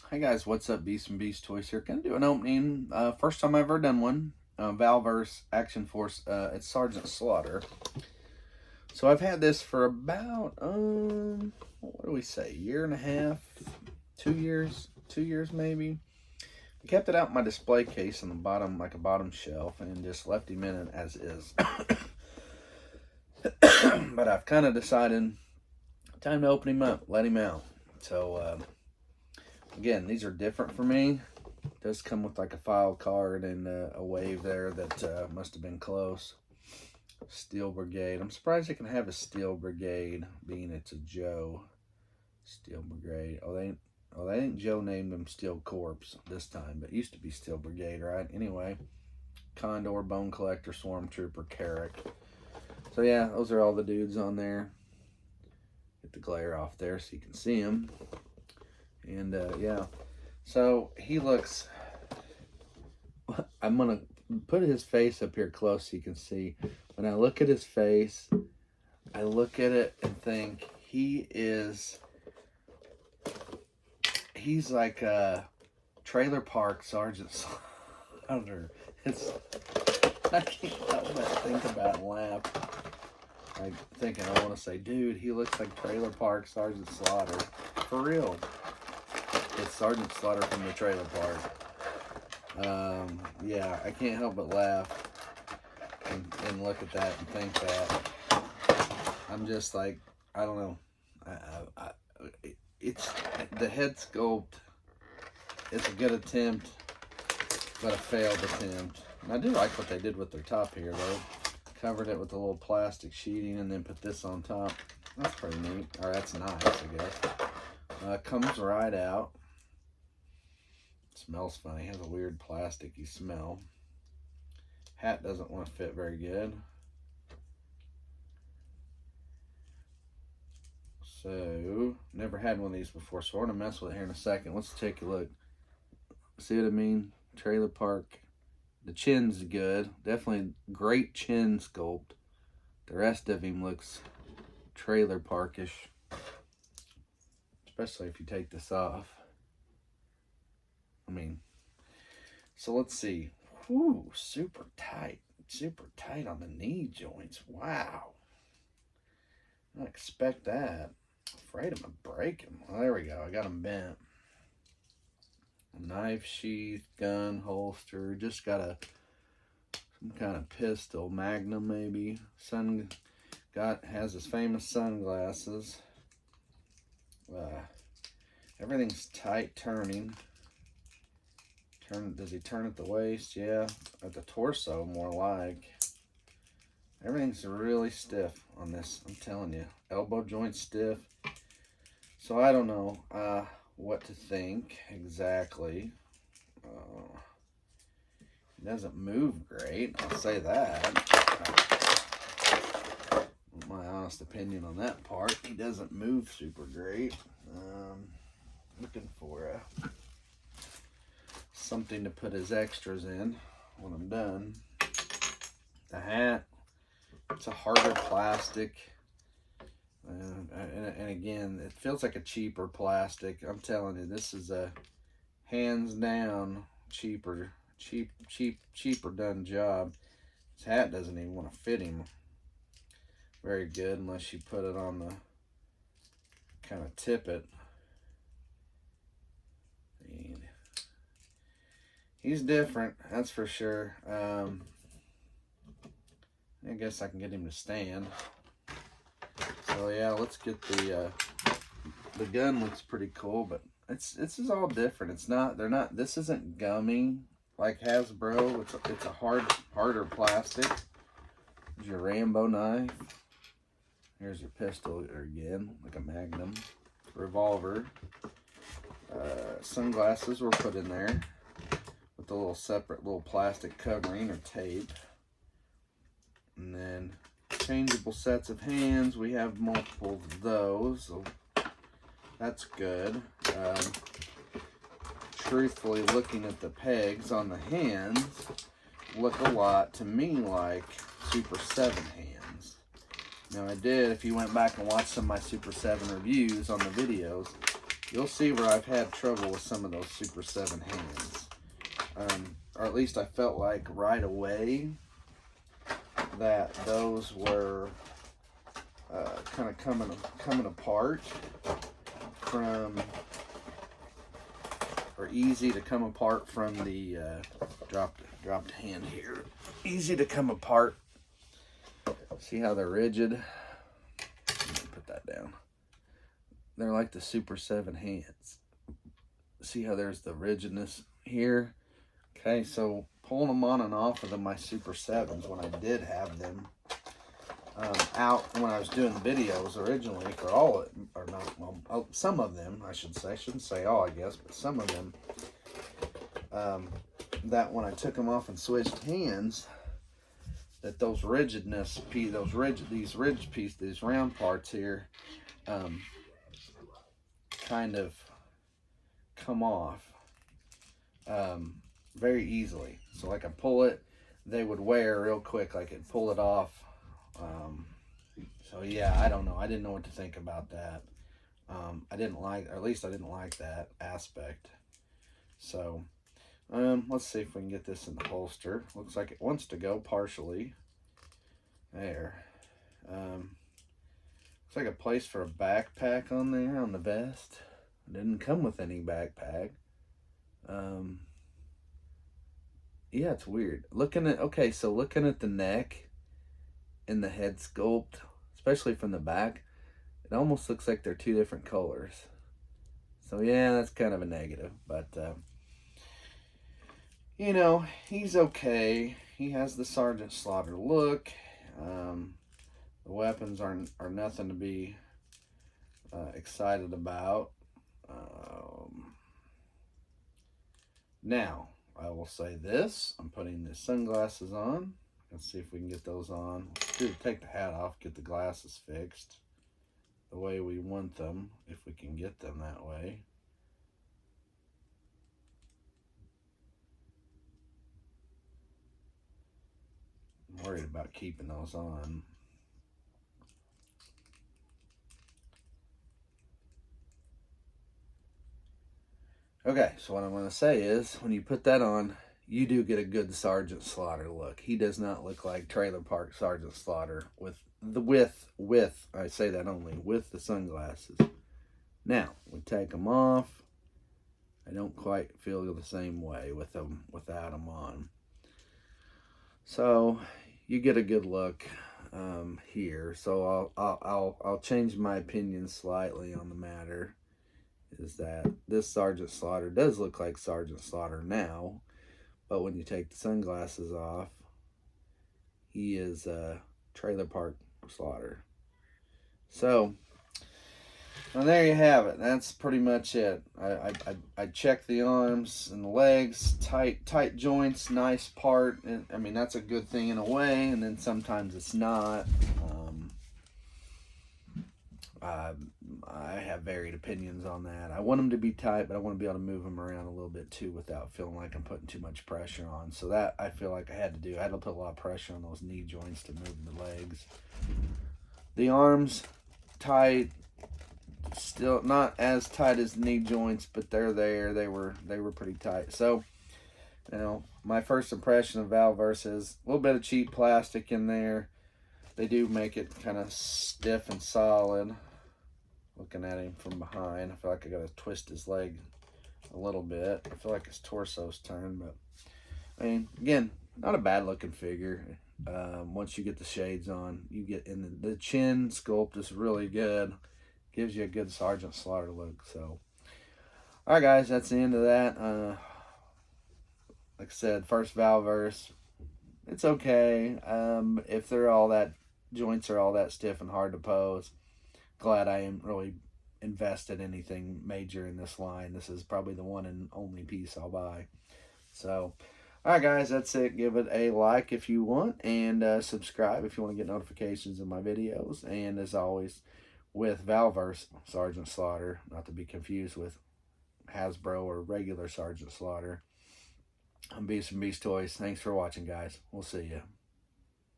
Hey guys, what's up? Beast and Beast Toys here. Gonna do an opening. First time I've ever done one. Valaverse Action Force. It's Sgt Slaughter. So I've had this for about what do we say? Year and a half, 2 years, 2 years maybe. I kept it out in my display case on the bottom, like a bottom shelf, and just left him in it as is. But I've kind of decided time to open him up, let him out. So. Again, these are different for me. It does come with like a file card and a wave there that must have been close. Steel Brigade. I'm surprised it can have a Steel Brigade, being it's a Joe. Steel Brigade. They ain't Joe named them Steel Corps this time, but it used to be Steel Brigade, right? Anyway, Condor, Bone Collector, Swarm Trooper, Carrick. So yeah, those are all the dudes on there. Get the glare off there so you can see them. And yeah, so he looks, I'm going to put his face up here close so you can see. When I look at his face, I look at it and think he's like a Trailer Park Sgt Slaughter. I can't help but think about it and laugh. I'm thinking, I want to say, dude, he looks like Trailer Park Sgt Slaughter. For real. It's Sgt Slaughter from the Trailer Park. Yeah, I can't help but laugh and look at that and think that. I'm just like, I don't know. It's the head sculpt. It's a good attempt, but a failed attempt. And I do like what they did with their top here, though. Covered it with a little plastic sheeting and then put this on top. That's pretty neat. Or that's nice, I guess. Comes right out. Smells funny. Has a weird plasticky smell. Hat doesn't want to fit very good. So, never had one of these before, so we're going to mess with it here in a second. Let's take a look. See what I mean? Trailer Park. The chin's good. Definitely great chin sculpt. The rest of him looks Trailer Parkish. Especially if you take this off. I mean, so let's see. Whew, super tight. Super tight on the knee joints. Wow. I didn't expect that. Afraid I'm going to break him. Well, there we go. I got him bent. A knife sheath, gun, holster. Just got some kind of pistol. Magnum, maybe. Has his famous sunglasses. Everything's tight turning. Does he turn at the waist? Yeah. At the torso, more like. Everything's really stiff on this. I'm telling you. Elbow joint stiff. So I don't know what to think exactly. He doesn't move great. I'll say that. My honest opinion on that part. He doesn't move super great. Looking for something to put his extras in when I'm done. The hat, it's a harder plastic, and again, it feels like a cheaper plastic. I'm telling you, this is a hands down cheaper done job. His hat doesn't even want to fit him very good unless you put it on the kind of tip it. And he's different, that's for sure. I guess I can get him to stand. So yeah, let's get the gun. Looks pretty cool, but this is all different. This isn't gummy like Hasbro. It's a harder plastic. Here's your Rambo knife. Here's your pistol again, like a Magnum. Revolver. Sunglasses were put in there with a little separate little plastic covering or tape. And then changeable sets of hands. We have multiple of those, so that's good. Truthfully, looking at the pegs on the hands, look a lot to me like Super 7 hands. Now I did, if you went back and watched some of my Super 7 reviews on the videos, you'll see where I've had trouble with some of those Super 7 hands. Or at least I felt like right away that those were kind of coming apart from, or easy to come apart from the dropped hand here. Easy to come apart. See how they're rigid? Let me put that down. They're like the Super 7 hands. See how there's the rigidness here? Okay, so pulling them on and off of my Super 7s when I did have them out when I was doing the videos originally for all of, or not, well, some of them, I should say. I shouldn't say all, I guess, but some of them, that when I took them off and switched hands, that those rigidness, these ridge pieces, these round parts here, kind of come off very easily. So like I pull it, they would wear real quick. I could pull it off. So yeah, I don't know. I didn't know what to think about that. I didn't like, or at least I didn't like that aspect. So let's see if we can get this in the holster. Looks like it wants to go partially. There. Looks like a place for a backpack on there on the vest. It didn't come with any backpack. Yeah, it's weird. Looking at the neck and the head sculpt, especially from the back, it almost looks like they're two different colors. So yeah, that's kind of a negative, but you know, he's okay. He has the Sgt Slaughter look. The weapons are nothing to be excited about. Now, I will say this. I'm putting the sunglasses on. Let's see if we can get those on. Let's do take the hat off, get the glasses fixed the way we want them, if we can get them that way. I'm worried about keeping those on. Okay, so what I'm going to say is, when you put that on, you do get a good Sgt Slaughter look. He does not look like Trailer Park Sgt Slaughter with I say that only, with the sunglasses. Now, we take them off. I don't quite feel the same way with them without them on. So, you get a good look here. So I'll change my opinion slightly on the matter. Is that this Sgt Slaughter does look like Sgt Slaughter now, but when you take the sunglasses off, he is Trailer Park Slaughter. So, well, there you have it. That's pretty much it. I checked the arms and the legs, tight joints, nice part. And I mean, that's a good thing in a way, and then sometimes it's not. I have varied opinions on that. I want them to be tight, but I want to be able to move them around a little bit too without feeling like I'm putting too much pressure on. So that I feel like I had to do. I had to put a lot of pressure on those knee joints to move the legs. The arms, tight. Still not as tight as the knee joints, but they're there. They were pretty tight. So, you know, my first impression of Valaverse is a little bit of cheap plastic in there. They do make it kind of stiff and solid. Looking at him from behind, I feel like I gotta twist his leg a little bit. I feel like his torso's turned, but I mean, again, not a bad looking figure. Once you get the shades on, you get in the chin sculpt is really good. Gives you a good Sgt Slaughter look. So, all right, guys, that's the end of that. Like I said, first Valaverse, it's okay. If they're all that joints are all that stiff and hard to pose, glad I am really invested anything major in this line. This is probably the one and only piece I'll buy. So, all right, guys, that's it. Give it a like if you want, and subscribe if you want to get notifications of my videos. And as always, with Valaverse Sgt Slaughter, not to be confused with Hasbro or regular Sgt Slaughter, I'm Beast from Beast Toys. Thanks for watching, guys. We'll see you.